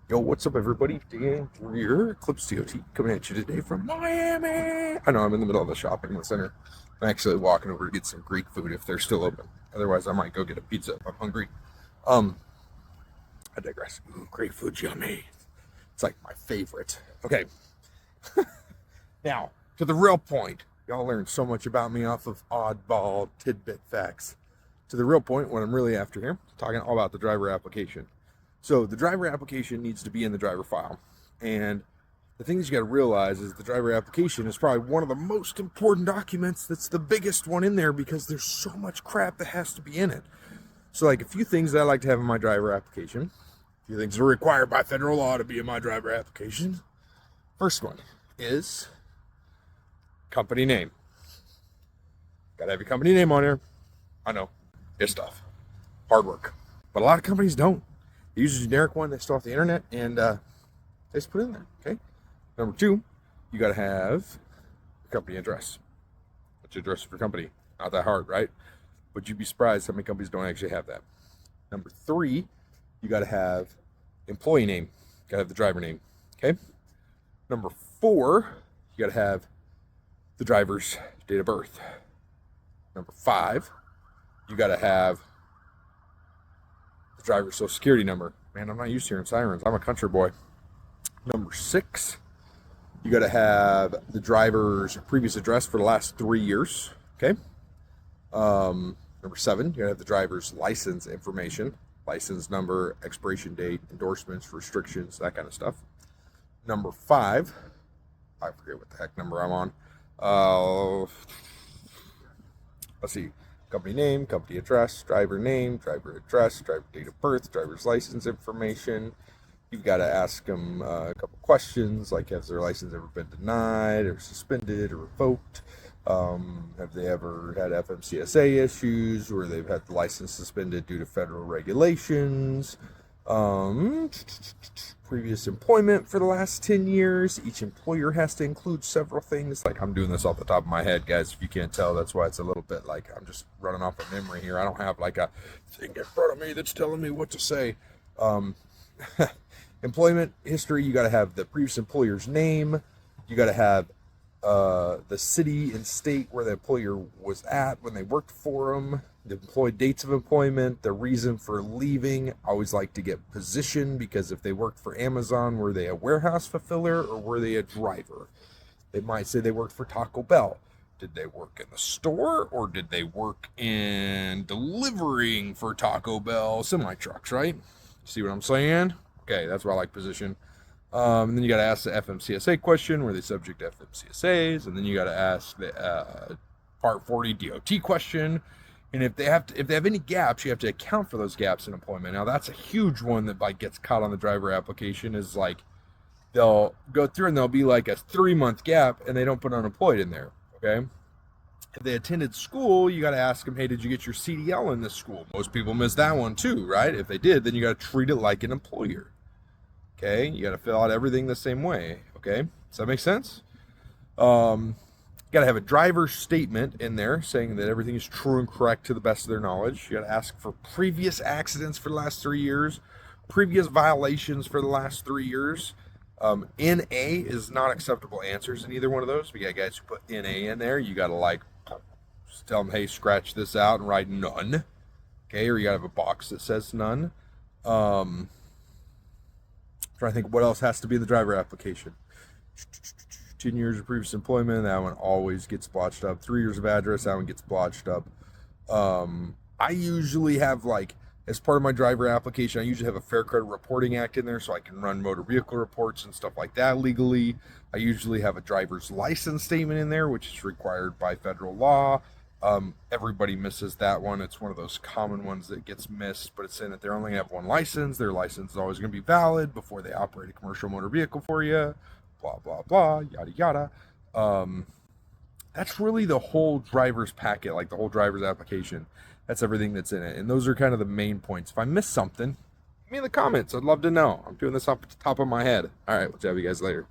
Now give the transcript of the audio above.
Yo, what's up, everybody? Dan here, Eclipse DOT, coming at you today from Miami. I know I'm in the middle of a shopping center. I'm actually walking over to get some Greek food if they're still open. Otherwise, I might go get a pizza if I'm hungry. Um, I digress. Ooh, great food, yummy. It's like my favorite. Okay, now to the real point. Y'all learned so much about me off of oddball tidbit facts. To the real point, what I'm really after here, talking all about the driver application. So the driver application needs to be in the driver file. And the thing that you got to realize is the driver application is probably one of the most important documents. That's the biggest one in there because there's so much crap that has to be in it. So like a few things that I like to have in my driver application, a few things that are required by federal law to be in my driver application. First one is company name. Got to have your company name on here. I know, it's tough, hard work, but a lot of companies don't. They use a generic one they stole off the internet and they just put it in there. Okay. Number two, you got to have your company address. What's your address of your company? Not that hard, right? But you'd be surprised how many companies don't actually have that. Number three, you got to have employee name. You got to have the driver name. Okay. Number four, you got to have the driver's date of birth. Number five, you got to have the driver's social security number. Man, I'm not used to hearing sirens. I'm a country boy. Number six, you got to have the driver's previous address for the last 3 years. Okay. Number seven, you got to have the driver's license information, license number, expiration date, endorsements, restrictions, that kind of stuff. Number five, I forget what the heck number I'm on. Let's see. Company name, company address, driver name, driver address, driver date of birth, driver's license information. You've got to ask them a couple questions, like has their license ever been denied or suspended or revoked? Have they ever had FMCSA issues where they've had the license suspended due to federal regulations? Previous employment for the last 10 years. Each employer has to include several things. Like, I'm doing this off the top of my head, guys. If you can't tell, that's why it's a little bit like I'm just running off of memory here. I don't have like a thing in front of me that's telling me what to say. Employment history, you got to have the previous employer's name. You got to have the city and state where the employer was at when they worked for them, the employed dates of employment, the reason for leaving. I always like to get position because if they worked for Amazon, were they a warehouse fulfiller or were they a driver? They might say they worked for Taco Bell. Did they work in the store or did they work in delivering for Taco Bell semi trucks, right? See what I'm saying? Okay, that's why I like position. And then you got to ask the FMCSA question, were they subject to FMCSAs? And then you got to ask the Part 40 DOT question. And if they have any gaps, you have to account for those gaps in employment. Now that's a huge one that like gets caught on the driver application. Is like they'll go through and there'll be like a 3-month gap, and they don't put unemployed in there. Okay. If they attended school, you got to ask them, hey, did you get your CDL in this school? Most people miss that one too, right? If they did, then you got to treat it like an employer. Okay, you got to fill out everything the same way. Okay, does that make sense? You got to have a driver's statement in there saying that everything is true and correct to the best of their knowledge. You got to ask for previous accidents for the last 3 years, previous violations for the last 3 years. NA is not acceptable answers in either one of those. We got guys who put NA in there. You got to like just tell them, hey, scratch this out and write none. Okay, or you got to have a box that says none. Trying to think what else has to be in the driver application. 10 years of previous employment, that one always gets blotched up. 3 years of address, that one gets blotched up. I usually have like, as part of my driver application, I usually have a Fair Credit Reporting Act in there so I can run motor vehicle reports and stuff like that legally. I usually have a driver's license statement in there, which is required by federal law. Everybody misses that one. It's one of those common ones that gets missed, but it's saying that they only have one license. Their license is always going to be valid before they operate a commercial motor vehicle for you. Blah, blah, blah, yada, yada. That's really the whole driver's packet, like the whole driver's application. That's everything that's in it. And those are kind of the main points. If I miss something, leave me in the comments. I'd love to know. I'm doing this off the top of my head. All right, we'll chat with you guys later.